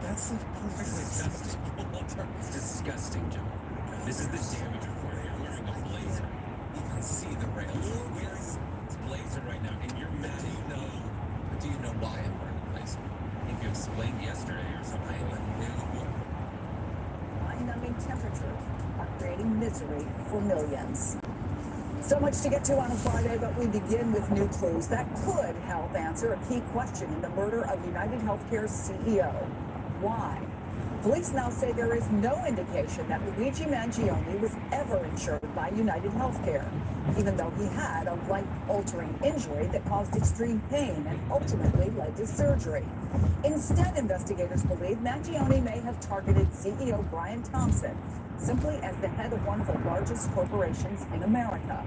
That's a perfectly acceptable It's disgusting, John. This is the damage report. You're wearing a blazer. You can see the rails. You're wearing this blazer right now, and you're mad. Do you know why I'm wearing a blazer? If you explained yesterday or something, I knew. Mind-numbing temperatures are creating misery for millions. So much to get to on a Friday, but we begin with new clues that could help answer a key question in the murder of United Healthcare's CEO. Why? Police now say there is no indication that Luigi Mangione was ever insured by United Healthcare, even though he had a life-altering injury that caused extreme pain and ultimately led to surgery. Instead, investigators believe Mangione may have targeted CEO Brian Thompson simply as the head of one of the largest corporations in America.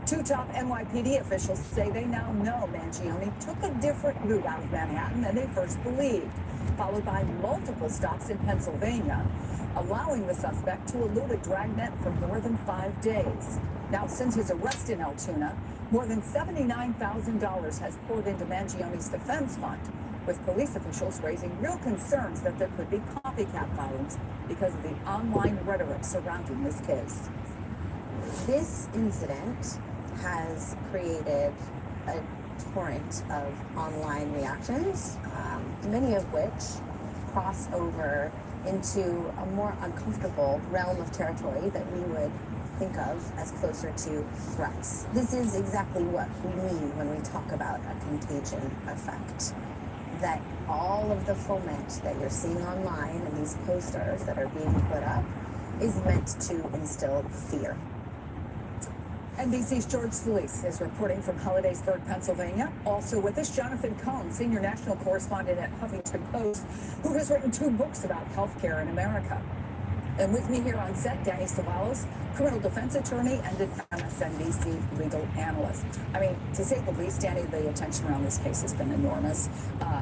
Two top NYPD officials say they now know Mangione took a different route out of Manhattan than they first believed, followed by multiple stops in Pennsylvania, allowing the suspect to elude a dragnet for more than 5 days. Now, since his arrest in Altoona, more than $79,000 has poured into Mangione's defense fund, with police officials raising real concerns that there could be copycat violence because of the online rhetoric surrounding this case. This incident has created a torrent of online reactions, many of which cross over into a more uncomfortable realm of territory that we would think of as closer to threats. This is exactly what we mean when we talk about a contagion effect. That all of the foment that you're seeing online and these posters that are being put up is meant to instill fear. NBC's George Solis is reporting from Hollidaysburg, Pennsylvania. Also with us, Jonathan Cohn, senior national correspondent at Huffington Post, who has written 2 books about healthcare in America. And with me here on set, Danny Savalos, criminal defense attorney and an MSNBC legal analyst. I mean, to say the least, Danny, the attention around this case has been enormous.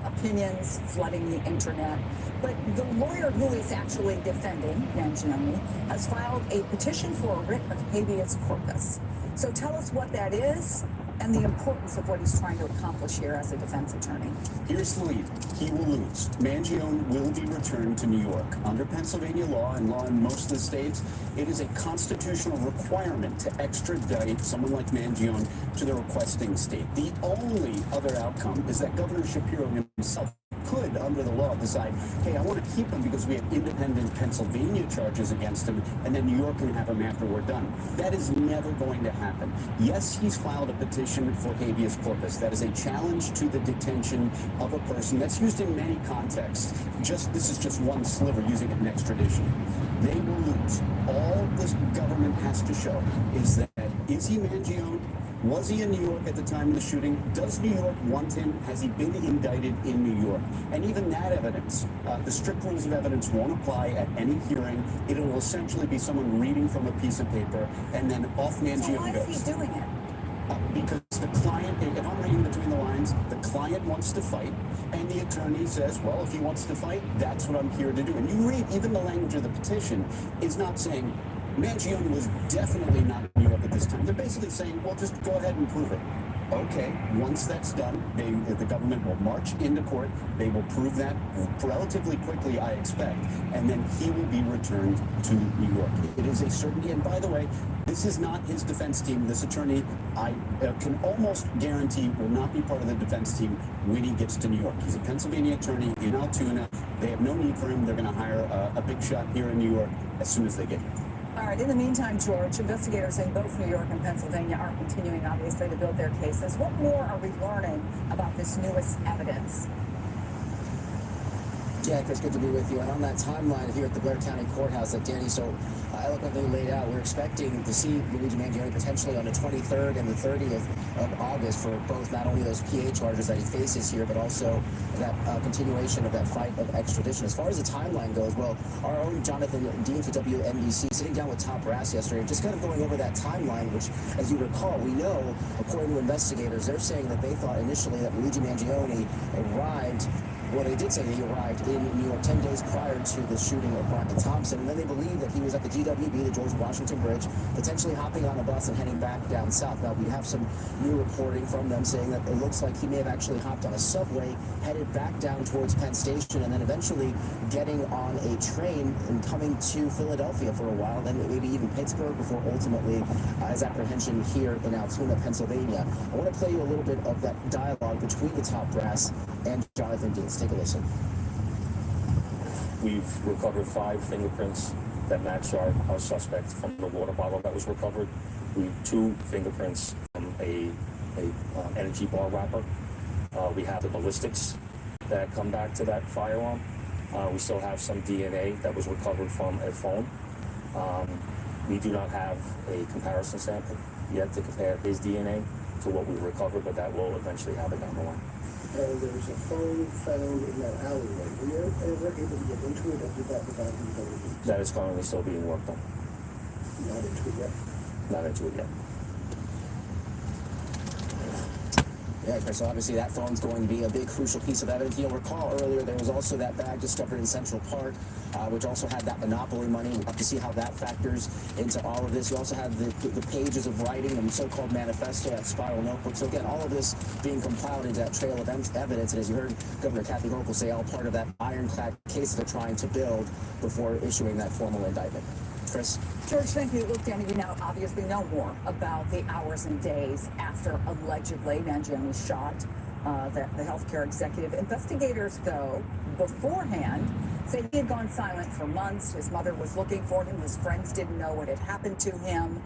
Opinions flooding the internet. But the lawyer who is actually defending Mangione has filed a petition for a writ of habeas corpus. So tell us what that is and the importance of what he's trying to accomplish here as a defense attorney. Here's the lead. He will lose. Mangione will be returned to New York. Under Pennsylvania law and law in most of the states, it is a constitutional requirement to extradite someone like Mangione to the requesting state. The only other outcome is that Governor Shapiro himself could, under the law, decide, hey, I want to keep him because we have independent Pennsylvania charges against him, and then New York can have him after we're done. That is never going to happen. Yes, he's filed a petition for habeas corpus. That is a challenge to the detention of a person. That's used in many contexts. This is just one sliver using it in extradition. They will lose. All this government has to show is that, is he Mangione? Was he in New York at the time of the shooting? Does New York want him? Has he been indicted in New York? And even that evidence, the strict rules of evidence won't apply at any hearing. It will essentially be someone reading from a piece of paper, and then off Mangione goes. So why is he doing it? Because the client, if I'm reading between the lines, the client wants to fight, and the attorney says, well, if he wants to fight, that's what I'm here to do. And you read, even the language of the petition is not saying, Mangione was definitely not in New York at this time. They're basically saying, well, just go ahead and prove it. Okay, once that's done, the government will march into court. They will prove that relatively quickly, I expect, and then he will be returned to New York. It is a certainty. And by the way, this is not his defense team. This attorney, I can almost guarantee, will not be part of the defense team when he gets to New York. He's a Pennsylvania attorney in Altoona. They have no need for him. They're going to hire a big shot here in New York as soon as they get here. All right, in the meantime, George, investigators in both New York and Pennsylvania are continuing, obviously, to build their cases. What more are we learning about this newest evidence? Yeah, Chris, good to be with you. And on that timeline here at the Blair County Courthouse that Danny so eloquently laid out, we're expecting to see Luigi Mangione potentially on the 23rd and the 30th of August for both not only those PA charges that he faces here, but also that continuation of that fight of extradition. As far as the timeline goes, well, our own Jonathan Dean for WNBC sitting down with Top Brass yesterday, just kind of going over that timeline, which, as you recall, we know, according to investigators, they're saying that they thought initially that Luigi Mangione arrived Well, they did say that he arrived in New York 10 days prior to the shooting of Brian Thompson, and then they believe that he was at the GWB, the George Washington Bridge, potentially hopping on a bus and heading back down south. Now, we have some new reporting from them saying that it looks like he may have actually hopped on a subway, headed back down towards Penn Station, and then eventually getting on a train and coming to Philadelphia for a while, then maybe even Pittsburgh, before ultimately his apprehension here in Altoona, Pennsylvania. I want to play you a little bit of that dialogue between the top brass and Jonathan Deans. Take a listen. We've recovered 5 fingerprints that match our suspect from the water bottle that was recovered. We have 2 fingerprints from a energy bar wrapper. We have the ballistics that come back to that firearm. We still have some DNA that was recovered from a phone. We do not have a comparison sample yet to compare his DNA to what we recovered, but that will eventually happen down the line. And there was a phone found in that alleyway. Were you ever able to get into it, or did that without the ability? That is currently still being worked on. Not into it yet. Not into it yet. Yeah, Chris, so obviously that phone's going to be a big crucial piece of evidence. You'll recall earlier there was also that bag discovered in Central Park, which also had that monopoly money. We'll have to see how that factors into all of this. You also have the pages of writing and so-called manifesto, that spiral notebook. So again, all of this being compiled into that trail of evidence. And as you heard Governor Kathy Hochul say, all part of that ironclad case they're trying to build before issuing that formal indictment. Chris? George, thank you. Look, Danny, we now obviously know more about the hours and days after allegedly Mangione shot the healthcare executive. Investigators, though, beforehand say he had gone silent for months. His mother was looking for him. His friends didn't know what had happened to him.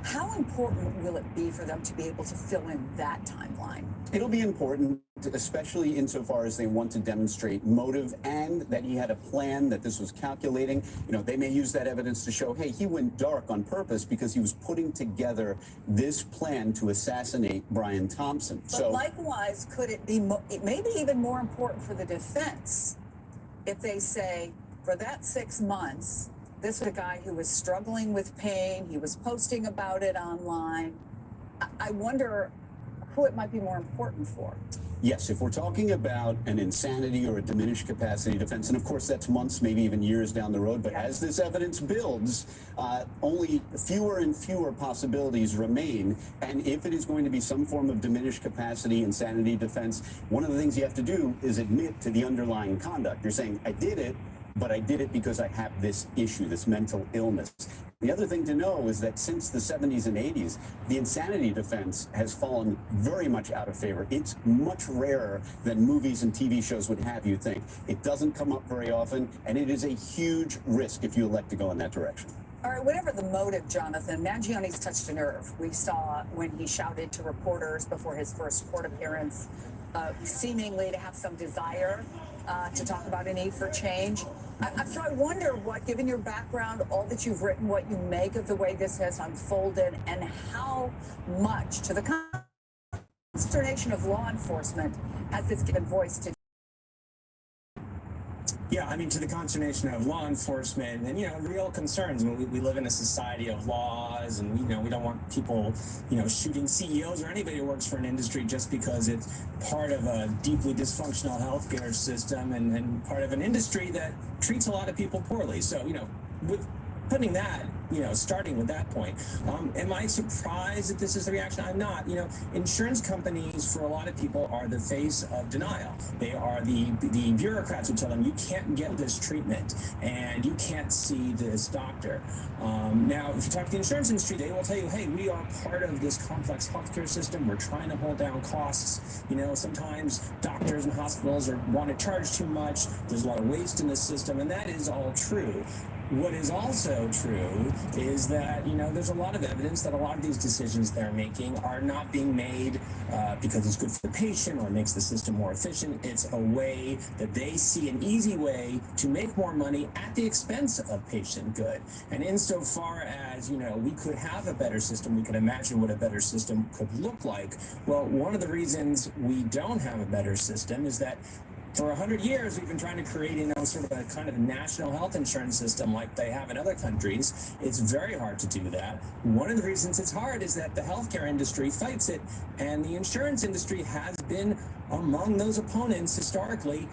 How important will it be for them to be able to fill in that timeline? It'll be important, especially insofar as they want to demonstrate motive and that he had a plan, that this was calculating. You know, they may use that evidence to show, hey, he went dark on purpose because he was putting together this plan to assassinate Brian Thompson. But likewise, could it be maybe even more important for the defense if they say, for that 6 months, this was a guy who was struggling with pain, he was posting about it online. I wonder who it might be more important for. Yes, if we're talking about an insanity or a diminished capacity defense, and of course that's months, maybe even years down the road, but as this evidence builds, only fewer and fewer possibilities remain. And if it is going to be some form of diminished capacity insanity defense, one of the things you have to do is admit to the underlying conduct. You're saying, I did it, but I did it because I have this issue, this mental illness. The other thing to know is that since the 70s and 80s, the insanity defense has fallen very much out of favor. It's much rarer than movies and TV shows would have you think. It doesn't come up very often, and it is a huge risk if you elect to go in that direction. All right, whatever the motive, Jonathan, Mangione's touched a nerve. We saw when he shouted to reporters before his first court appearance, seemingly to have some desire to talk about a need for change. So I wonder what, given your background, all that you've written, what you make of the way this has unfolded, and how much, to the consternation of law enforcement, has this given voice to? Yeah, I mean, to the consternation of law enforcement and, real concerns. I mean, we live in a society of laws, and, we don't want people, shooting CEOs or anybody who works for an industry just because it's part of a deeply dysfunctional healthcare system and part of an industry that treats a lot of people poorly. So, with putting that, starting with that point, am I surprised that this is the reaction? I'm not. Insurance companies, for a lot of people, are the face of denial. They are the bureaucrats who tell them you can't get this treatment and you can't see this doctor. Now, if you talk to the insurance industry, they will tell you, hey, we are part of this complex healthcare system. We're trying to hold down costs. Sometimes doctors and hospitals want to charge too much. There's a lot of waste in the system, and that is all true. What is also true is that, there's a lot of evidence that a lot of these decisions they're making are not being made because it's good for the patient or makes the system more efficient. It's a way that they see an easy way to make more money at the expense of patient good. And insofar as, we could have a better system, we could imagine what a better system could look like. Well, one of the reasons we don't have a better system is that For 100 years, we've been trying to create, sort of a kind of national health insurance system like they have in other countries. It's very hard to do that. One of the reasons it's hard is that the healthcare industry fights it, and the insurance industry has been among those opponents historically,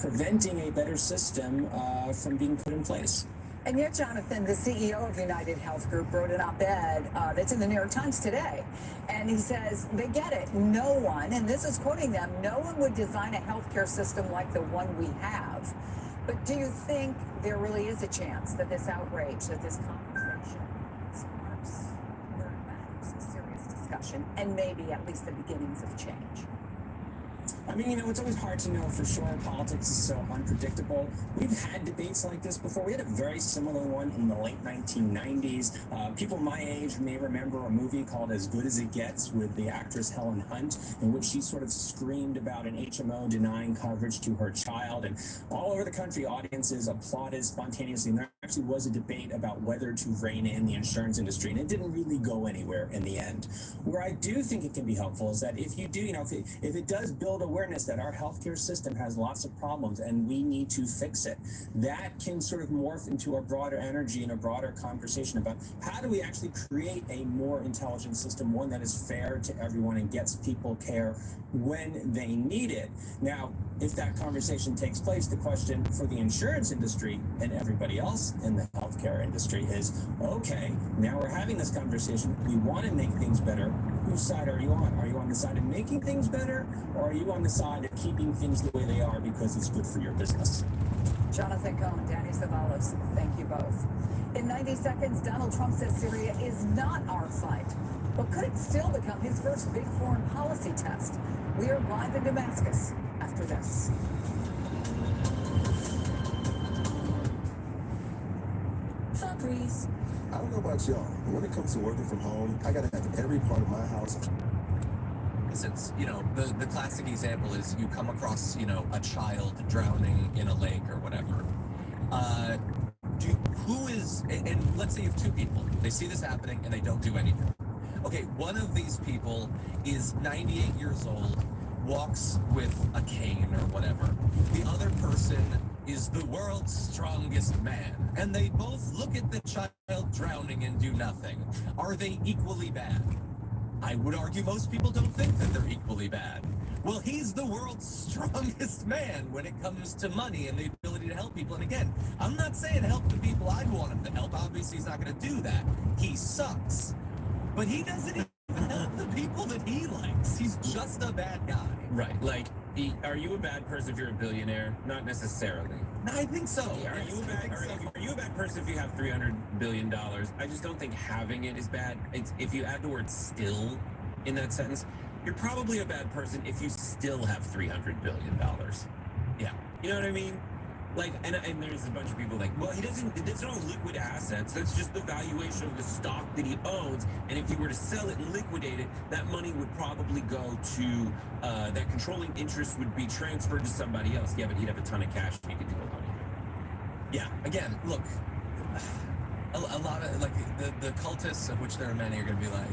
preventing a better system from being put in place. And yet, Jonathan, the CEO of United Health Group wrote an op-ed that's in the New York Times today. And he says, they get it. No one, and this is quoting them, no one would design a healthcare system like the one we have. But do you think there really is a chance that this outrage, that this conversation sparks where it matters, a serious discussion, and maybe at least the beginnings of change? I mean, it's always hard to know for sure. Politics is so unpredictable. We've had debates like this before. We had a very similar one in the late 1990s. People my age may remember a movie called As Good as It Gets with the actress Helen Hunt, in which she sort of screamed about an HMO denying coverage to her child. And all over the country, audiences applauded spontaneously. And there actually was a debate about whether to rein in the insurance industry. And it didn't really go anywhere in the end. Where I do think it can be helpful is that if you do, if it does build awareness that our healthcare system has lots of problems and we need to fix it, that can sort of morph into a broader energy and a broader conversation about how do we actually create a more intelligent system, one that is fair to everyone and gets people care when they need it. Now, if that conversation takes place, the question for the insurance industry and everybody else in the healthcare industry is, okay, now we're having this conversation. We want to make things better. Whose side are you on? Are you on the side of making things better, or are you on the side of keeping things the way they are because it's good for your business? Jonathan Cohen, Danny Savalos, thank you both. In 90 seconds, Donald Trump says Syria is not our fight, but could it still become his first big foreign policy test? We are live in Damascus after this. Fabrice. I don't know about y'all, but when it comes to working from home, I gotta have every part of my house. Since, the classic example is you come across, a child drowning in a lake or whatever. And let's say you have two people. They see this happening and they don't do anything. Okay, one of these people is 98 years old, walks with a cane or whatever. The other person is the world's strongest man, and they both look at the child drowning and do nothing. Are they equally bad? I would argue most people don't think that they're equally bad. Well, he's the world's strongest man when it comes to money and the ability to help people. And again, I'm not saying help the people I'd want him to help. Obviously, he's not going to do that. He sucks. But he doesn't even help the people that he likes. He's just a bad guy. Right. Like, are you a bad person if you're a billionaire? Not necessarily. I think so. Are you a bad person if you have $300 billion? I just don't think having it is bad. If you add the word still in that sentence, you're probably a bad person if you still have $300 billion. Yeah. You know what I mean? Like, and there's a bunch of people like, well, it's not liquid assets. That's just the valuation of the stock that he owns. And if he were to sell it and liquidate it, that money would probably go to, that controlling interest would be transferred to somebody else. Yeah, but he'd have a ton of cash and he could do a lot of it. Yeah. Again, look, a lot of, like, the cultists, of which there are many, are going to be like,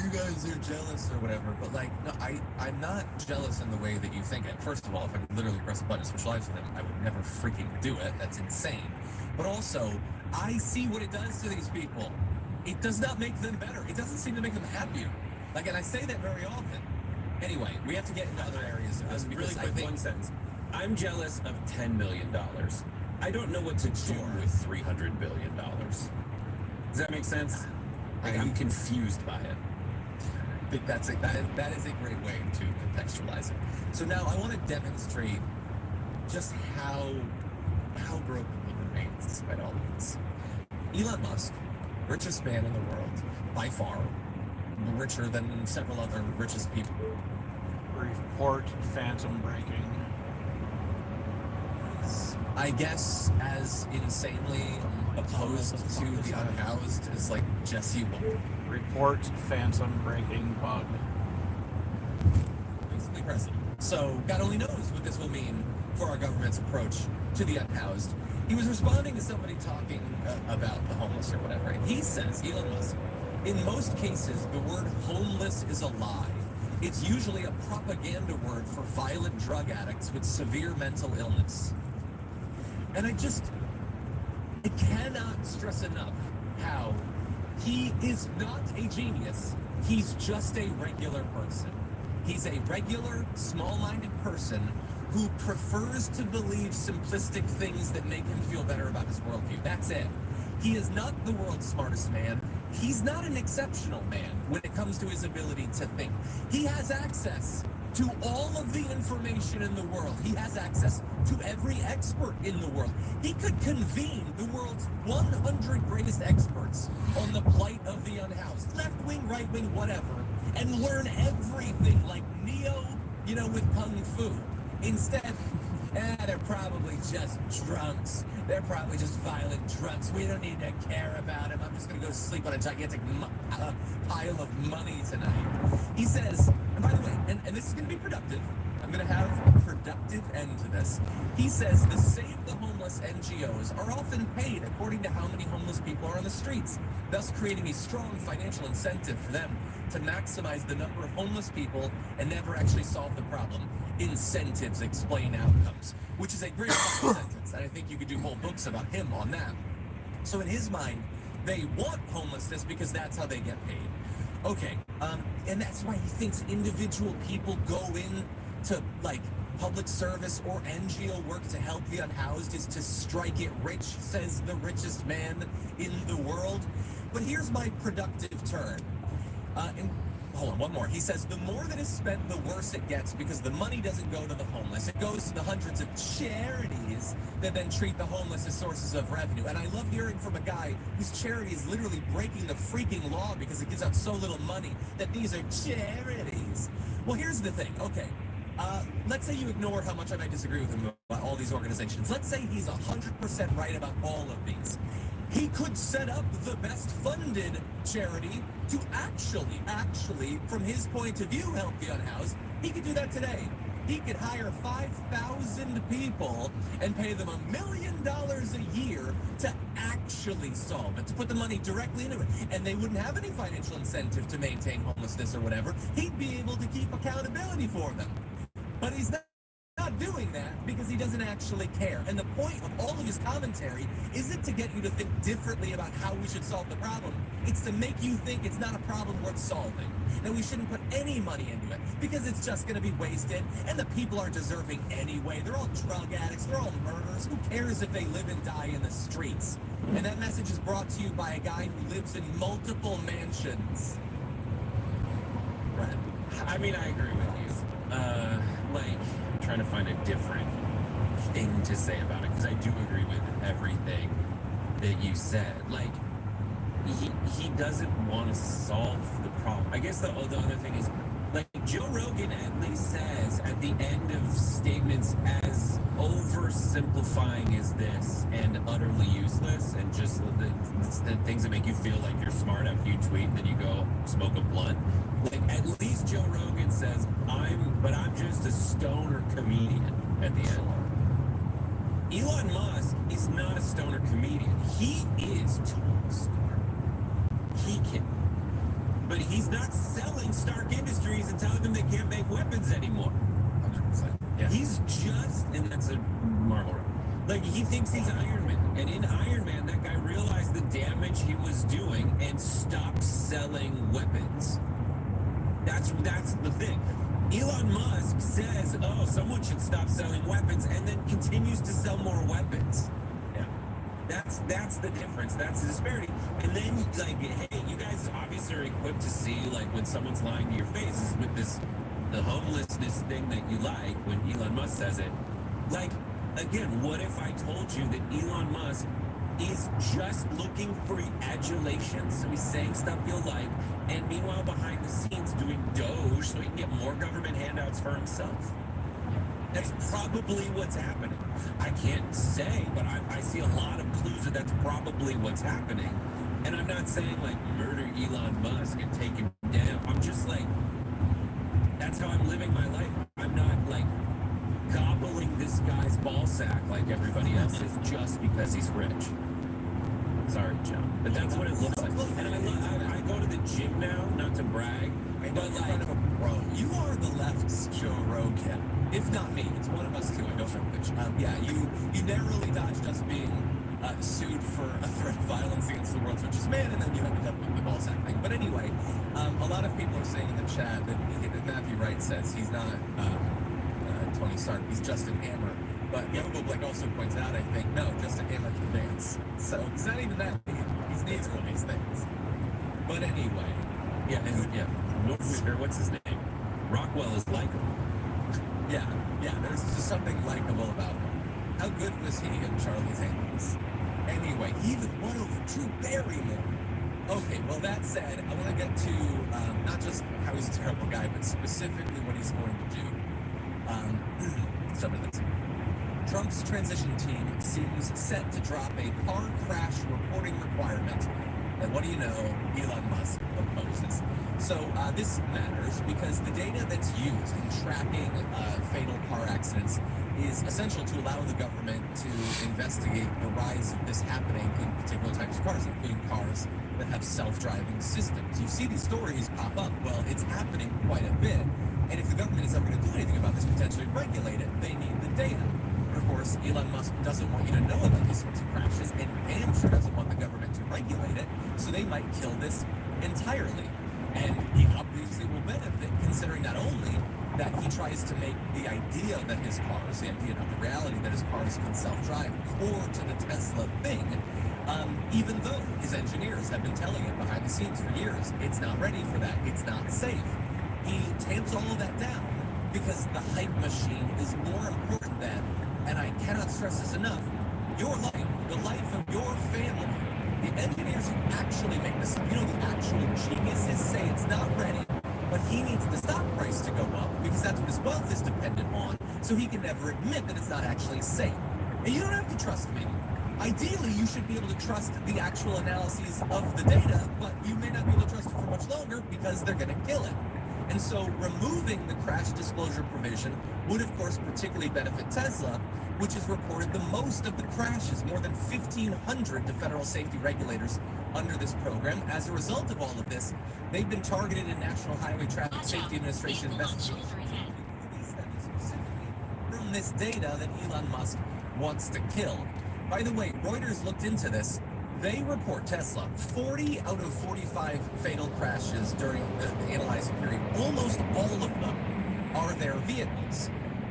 you guys are jealous or whatever, but like, no, I'm not jealous in the way that you think. First of all, if I could literally press a button and switch lives with them, I would never freaking do it. That's insane. But also, I see what it does to these people. It does not make them better. It doesn't seem to make them happier. Like, and I say that very often. Anyway, we have to get into other areas of this because really quick, one sentence. I'm jealous of $10 million. I don't know what to do with $300 billion. Does that make sense? Like, I'm confused by it. I think that is a great way to contextualize it. So now I want to demonstrate just how broken he remains despite all of this. Elon Musk, richest man in the world, by far, richer than several other richest people. Report phantom breaking. I guess as insanely opposed to the unhoused as like Jesse Wolf. Report phantom breaking bug. Basically president. So God only knows what this will mean for our government's approach to the unhoused. He was responding to somebody talking about the homeless or whatever, and he says, Elon Musk, in most cases, the word homeless is a lie. it's usually a propaganda word for violent drug addicts with severe mental illness. And I cannot stress enough how he is not a genius. He's just a regular person. He's a regular, small-minded person who prefers to believe simplistic things that make him feel better about his worldview. That's it. He is not the world's smartest man. He's not an exceptional man when it comes to his ability to think. He has access to all of the information in the world. He has access to every expert in the world. He could convene the world's 100 greatest experts on the plight of the unhoused, left wing, right wing, whatever, and learn everything like Neo, with Kung Fu. Instead, they're probably just drunks. They're probably just violent drunks. We don't need to care about him. I'm just going to go to sleep on a gigantic pile of money tonight. He says, and by the way, and this is going to be productive. I'm going to have a productive end to this. He says the Save the Homeless NGOs are often paid according to how many homeless people are on the streets, thus creating a strong financial incentive for them to maximize the number of homeless people and never actually solve the problem. Incentives explain outcomes, which is a great sentence, and I think you could do whole books about him on that. So in his mind, they want homelessness because that's how they get paid. Okay, and that's why he thinks individual people go in to public service or NGO work to help the unhoused is to strike it rich, says the richest man in the world. But here's my productive turn. Hold on, one more. He says the more that is spent, the worse it gets because the money doesn't go to the homeless. It goes to the hundreds of charities that then treat the homeless as sources of revenue. And I love hearing from a guy whose charity is literally breaking the freaking law because it gives out so little money that these are charities. Well, here's the thing. Okay. Let's say you ignore how much I might disagree with him about all these organizations. Let's say he's 100% right about all of these. He could set up the best funded charity to actually, from his point of view, help the unhoused. He could do that today. He could hire 5,000 people and pay them $1 million a year to actually solve it, to put the money directly into it. And they wouldn't have any financial incentive to maintain homelessness or whatever. He'd be able to keep accountability for them. But he's not doing that because he doesn't actually care. And the point of all of his commentary isn't to get you to think differently about how we should solve the problem. It's to make you think it's not a problem worth solving, that we shouldn't put any money into it because it's just going to be wasted and the people aren't deserving anyway. They're all drug addicts. They're all murderers. Who cares if they live and die in the streets? And that message is brought to you by a guy who lives in multiple mansions. Right. I mean, I agree with you. Trying to find a different thing to say about it because I do agree with everything that you said. He doesn't want to solve the problem. I guess the other thing is, Joe Rogan at least says at the end of statements as oversimplifying as this and utterly useless and just the things that make you feel like you're smart after you tweet and then you go smoke a blunt. At least Joe Rogan says, I'm just a stoner comedian at the end. Elon Musk is not a stoner comedian. He is totally smart. He can. But he's not selling Stark Industries and telling them they can't make weapons anymore. 100%. Yeah. He's just, and that's a Marvel. He thinks he's Iron Man. And in Iron Man, that guy realized the damage he was doing and stopped selling weapons. That's the thing. Elon Musk says, someone should stop selling weapons and then continues to sell more weapons. Yeah. That's the difference. That's the disparity. And then, hey, you guys obviously are equipped to see, when someone's lying to your face is with the homelessness thing that you like when Elon Musk says it. Again, what if I told you that Elon Musk is just looking for adulation, so he's saying stuff you'll like, and meanwhile behind the scenes doing Doge so he can get more government handouts for himself? That's probably what's happening. I can't say, but I see a lot of clues that that's probably what's happening. And I'm not saying murder Elon Musk and take him down. I'm just that's how I'm living my life. I'm not gobbling this guy's ball sack like everybody else is just because he's rich. Sorry, Joe, but that's what it looks like. And I go to the gym now, not to brag, I know but you're like, kind of a pro. You are the left's Joe Rogan. If not me, it's one of us two. I don't know which. Yeah, you narrowly dodged us being sued for a threat of violence against the world's richest man, and then you ended up with the ball sack thing. But anyway, a lot of people are saying in the chat that Matthew Wright says he's not Tony Stark, he's Justin Hammer. But Yogo Blake also points out, I think, no, Justin Hammer can dance. So he's not even that big. He's neither one of these things. But anyway, what's his name? Rockwell is likable. Yeah, there's just something likable about him. How good was he in Charlie's Angels? Anyway, he even won over Drew Barrymore. Okay, well, that said, I want to get to not just how he's a terrible guy, but specifically what he's going to do. Some of this. Trump's transition team seems set to drop a car crash reporting requirement. And what do you know? Elon Musk opposes. So this matters because the data that's used in tracking fatal car accidents is essential to allow the government to investigate the rise of this happening in particular types of cars, including cars that have self-driving systems. You see these stories pop up. Well, it's happening quite a bit. And if the government is ever going to do anything about this, potentially regulate it, they need the data. But of course, Elon Musk doesn't want you to know about these sorts of crashes, and damn sure doesn't want the government to regulate it, so they might kill this entirely. And he obviously will benefit, considering not only that he tries to make the idea that his cars, the idea, not the reality that his cars can self-drive, core to the Tesla thing, even though his engineers have been telling him behind the scenes for years, it's not ready for that, it's not safe. He tamps all of that down because the hype machine is more important than, and I cannot stress this enough, your life, the life of your family. The engineers who actually make this, the actual geniuses say it's not ready, but he needs the stock price to go up because that's what his wealth is dependent on, so he can never admit that it's not actually safe. And you don't have to trust me. Ideally, you should be able to trust the actual analyses of the data, but you may not be able to trust it for much longer because they're going to kill it. And so removing the crash disclosure provision would, of course, particularly benefit Tesla, which has reported the most of the crashes, more than 1,500 to federal safety regulators under this program. As a result of all of this, they've been targeted in National Highway Traffic Safety Administration investigations from this data that Elon Musk wants to kill. By the way, Reuters looked into this. They report Tesla 40 out of 45 fatal crashes during the analyzed period. Almost all of them are their vehicles.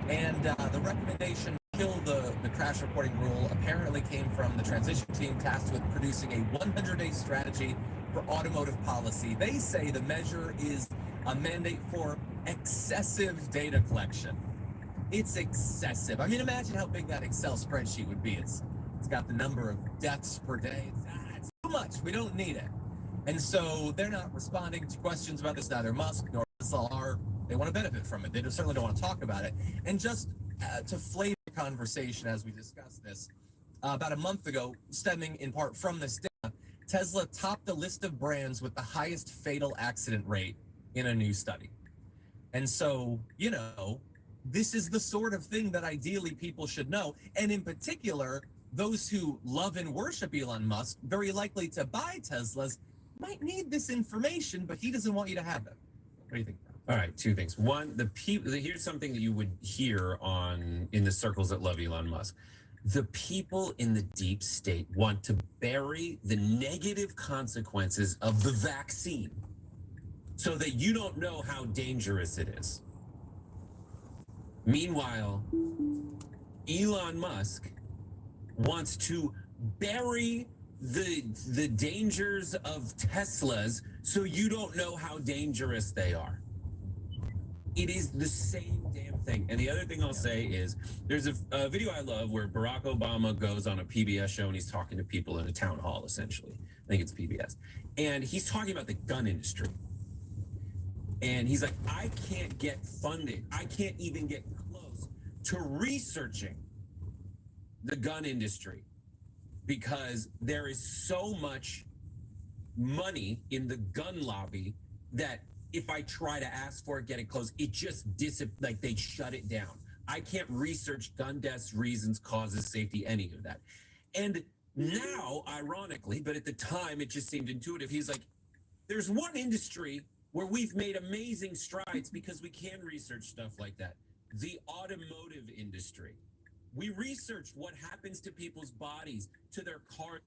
And the recommendation to kill the crash reporting rule apparently came from the transition team tasked with producing a 100-day strategy for automotive policy. They say the measure is a mandate for excessive data collection. It's excessive. I mean, imagine how big that Excel spreadsheet would be. It's got the number of deaths per day. It's too much. We don't need it. And so they're not responding to questions about this. Neither Musk nor Tesla are. They want to benefit from it. They certainly don't want to talk about it. And just to flavor the conversation as we discuss this, about a month ago, stemming in part from this data, Tesla topped the list of brands with the highest fatal accident rate in a new study. And so, this is the sort of thing that ideally people should know. And in particular, those who love and worship Elon Musk, very likely to buy Teslas, might need this information, but he doesn't want you to have it. What do you think? All right, two things. One, here's something that you would hear in the circles that love Elon Musk. The people in the deep state want to bury the negative consequences of the vaccine so that you don't know how dangerous it is. Meanwhile, Elon Musk wants to bury the dangers of Teslas so you don't know how dangerous they are. It is the same damn thing. And the other thing I'll say is there's a video I love where Barack Obama goes on a PBS show and he's talking to people in a town hall, essentially. I think it's PBS. And he's talking about the gun industry. And he's like, I can't get funding. I can't even get close to researching the gun industry because there is so much money in the gun lobby that if I try to ask for it, get it close, it just they shut it down. I can't research gun deaths, reasons, causes, safety, any of that. And now, ironically, but at the time it just seemed intuitive, he's like, there's one industry where we've made amazing strides because we can research stuff like that. The automotive industry. We researched what happens to people's bodies, to their cars.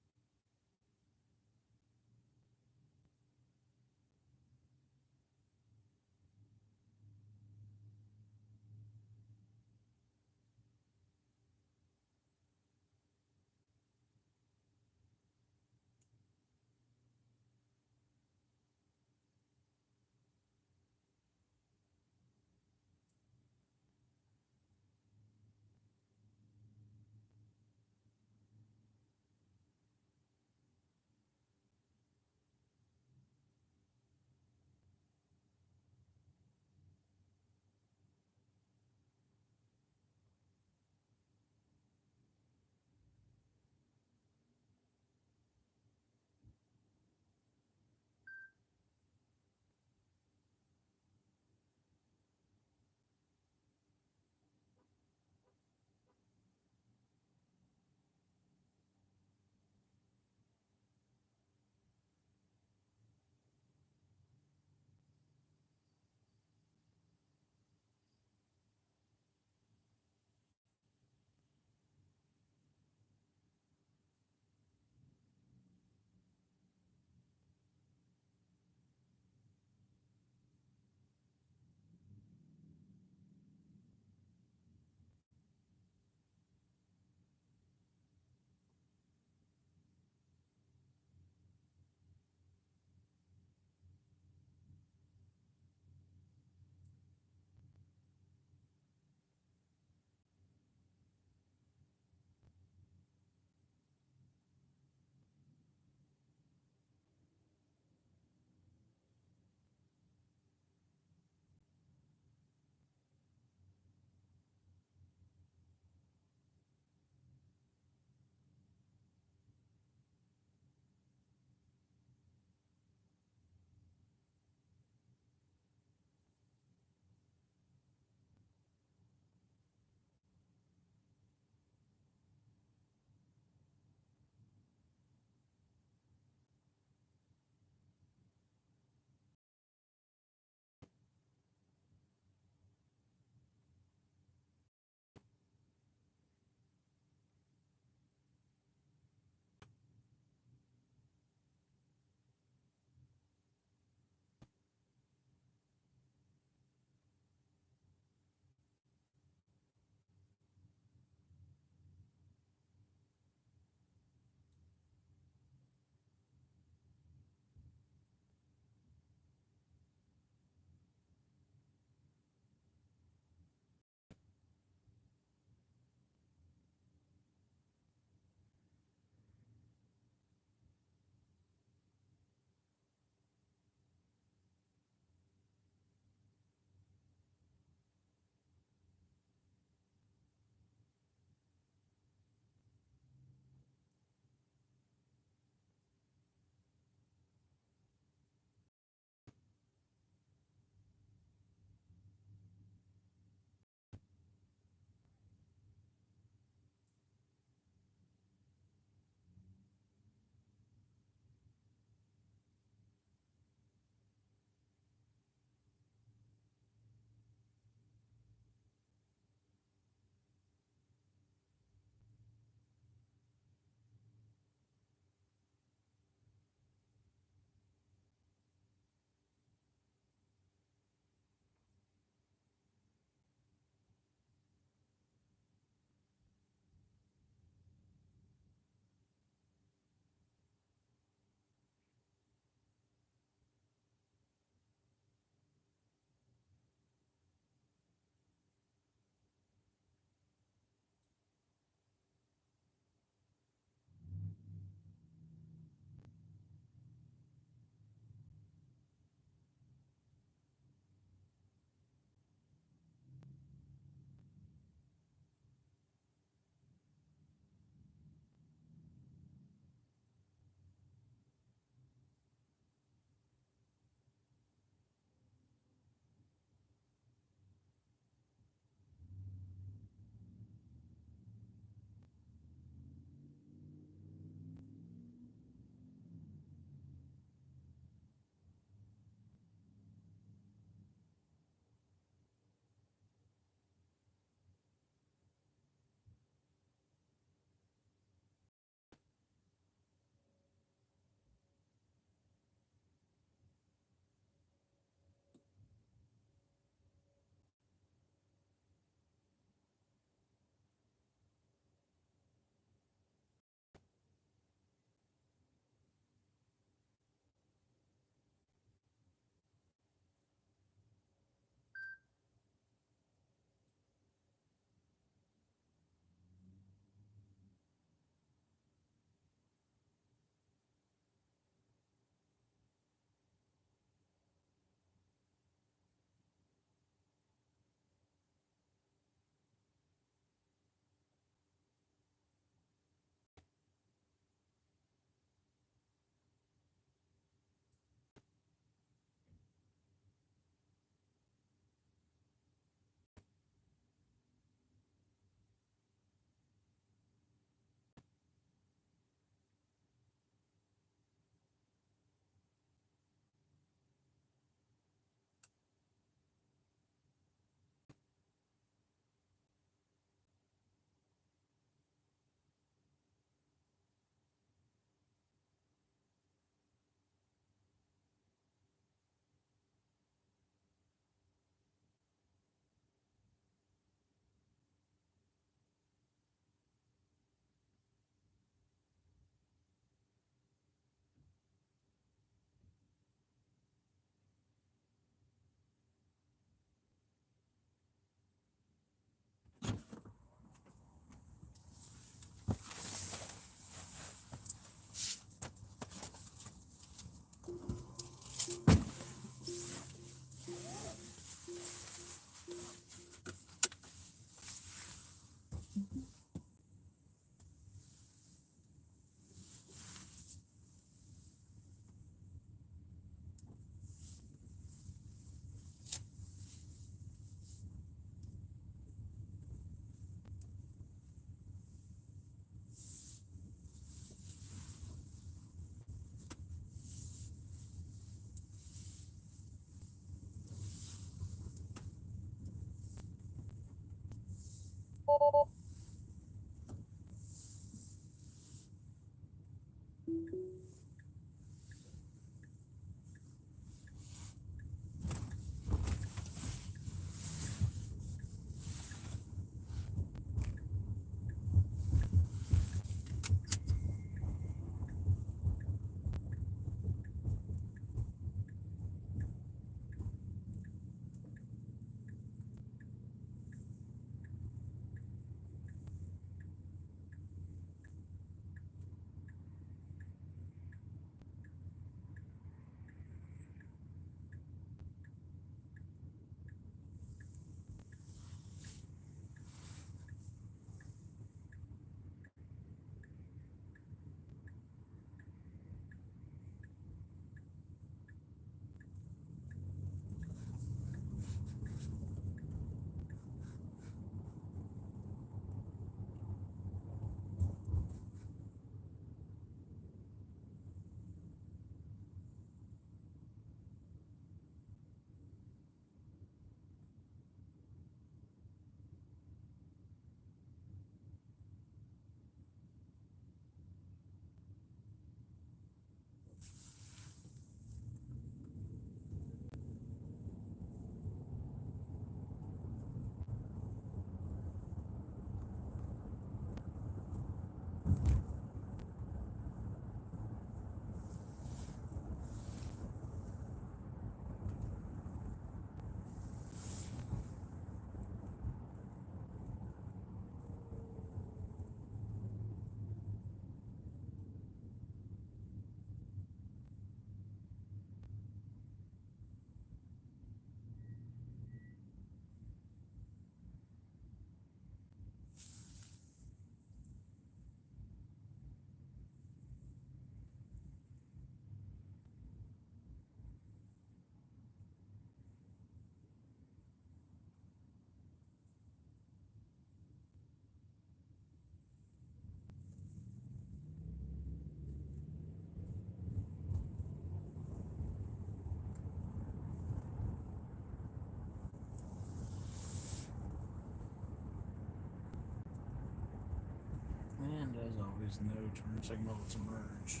And as always, no turn signal to merge.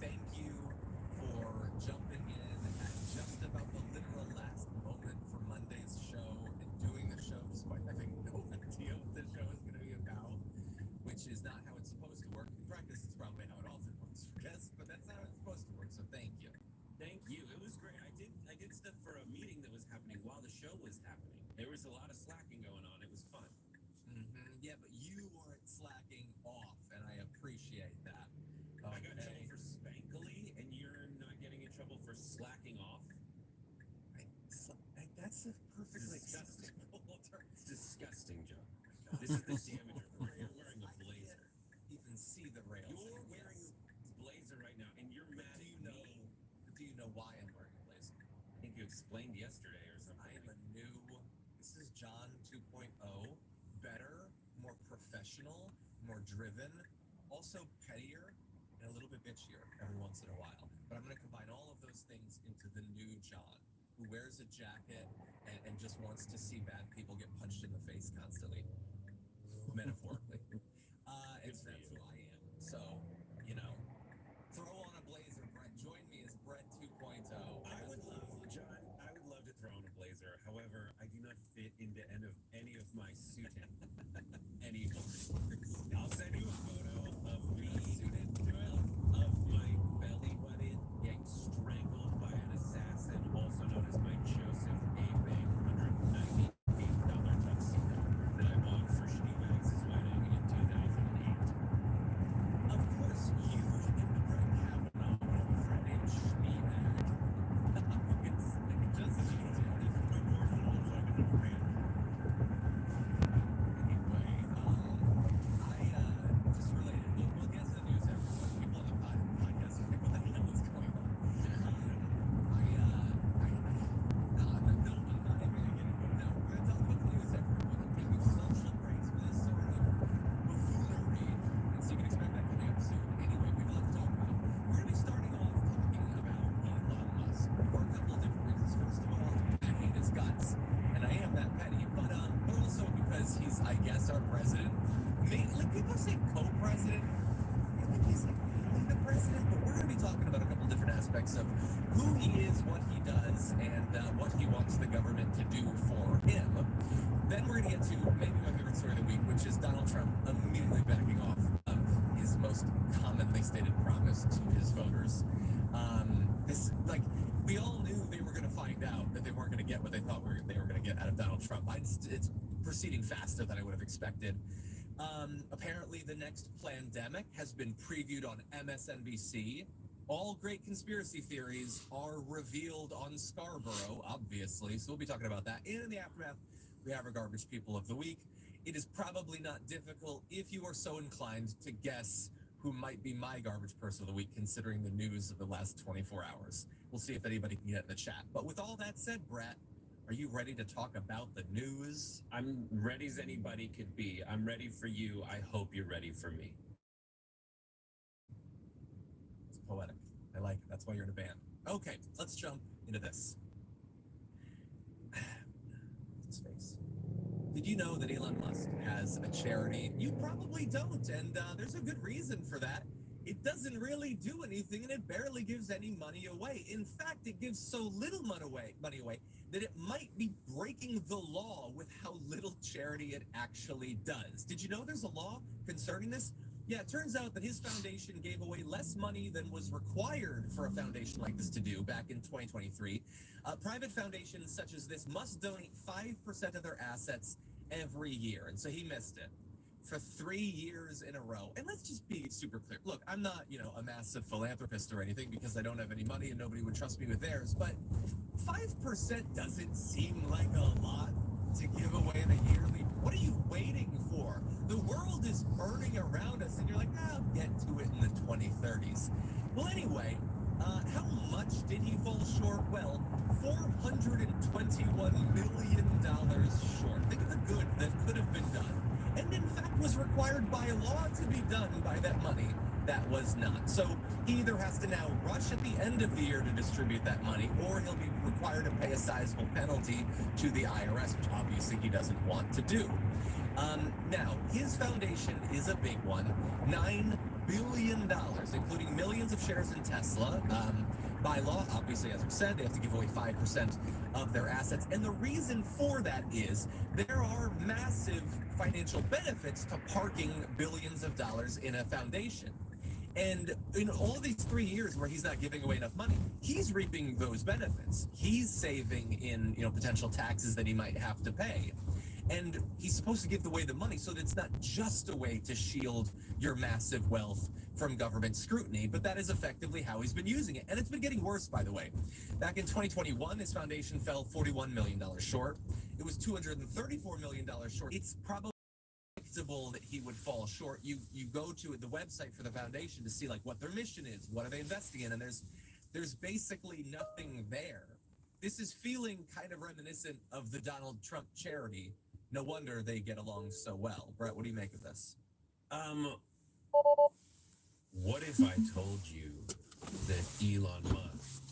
Thank you for jumping in at just about the literal last moment for Monday's show and doing the show despite having no idea what the show is going to be about, which is not how it's supposed to work. In practice, it's probably how it often works for guests, but that's not how it's supposed to work, so thank you. Thank you. It was great. I did stuff for a meeting that was happening while the show was happening. There was a lot of slacking going on. It was fun. Yeah, but you weren't slacking off, and I appreciate that. I got in trouble for spankily, and you're not getting in trouble for slacking off? That's a perfectly Disgusting. acceptable term. It's disgusting, Joe. This is the damage report. You're wearing a blazer. You can see the rails. You're wearing a blazer right now, and you're mad at me. Do you know why I'm wearing a blazer? I think you explained yesterday or something. I am this is John 2.0, better, more professional, more driven, also pettier, and a little bit bitchier every once in a while. But I'm going to combine all of those things into the new John, who wears a jacket and just wants to see bad people get punched in the face constantly, metaphorically. And so that's who I am. So, throw on a blazer, Brett. Join me as Brett 2.0 aspects of who he is, what he does, and what he wants the government to do for him. Then we're going to get to maybe my favorite story of the week, which is Donald Trump immediately backing off of his most commonly stated promise to his voters. We all knew they were going to find out that they weren't going to get what they thought they were going to get out of Donald Trump. It's proceeding faster than I would have expected. Apparently, the next pandemic has been previewed on MSNBC. All great conspiracy theories are revealed on Scarborough, obviously. So we'll be talking about that. And in the aftermath, we have our garbage people of the week. It is probably not difficult, if you are so inclined, to guess who might be my garbage person of the week, considering the news of the last 24 hours. We'll see if anybody can get in the chat. But with all that said, Brett, are you ready to talk about the news? I'm ready as anybody could be. I'm ready for you. I hope you're ready for me. It's poetic. I like it. That's why you're in a band. Okay, let's jump into this. His face. Did you know that Elon Musk has a charity? You probably don't, and there's a good reason for that. It doesn't really do anything, and it barely gives any money away. In fact, it gives so little money away that it might be breaking the law with how little charity it actually does. Did you know there's a law concerning this? Yeah, it turns out that his foundation gave away less money than was required for a foundation like this to do back in 2023. Private foundations such as this must donate 5% of their assets every year, and so he missed it for 3 years in a row. And let's just be super clear. Look, I'm not, a massive philanthropist or anything, because I don't have any money and nobody would trust me with theirs, but 5% doesn't seem like a lot to give away in a yearly. What are you waiting for? The world is burning around us, and you're like, I'll get to it in the 2030s. Well, anyway, how much did he fall short? Well, $421 million short. Think of the good that could have been done, and in fact was required by law to be done by that money that was not. So he either has to now rush at the end of the year to distribute that money, or he'll be required to pay a sizable penalty to the IRS, which obviously he doesn't want to do. Now, his foundation is a big one, $9 billion, including millions of shares in Tesla. By law, obviously, as we said, they have to give away 5% of their assets. And the reason for that is there are massive financial benefits to parking billions of dollars in a foundation. And in all of these 3 years where he's not giving away enough money, he's reaping those benefits. He's saving in, potential taxes that he might have to pay. And he's supposed to give away the money so that it's not just a way to shield your massive wealth from government scrutiny, but that is effectively how he's been using it. And it's been getting worse, by the way. Back in 2021, his foundation fell $41 million short. It was $234 million short. It's probably predictable that he would fall short. You go to the website for the foundation to see what their mission is, what are they investing in, and there's basically nothing there. This is feeling kind of reminiscent of the Donald Trump charity. No wonder they get along so well. Brett, what do you make of this? What if I told you that Elon Musk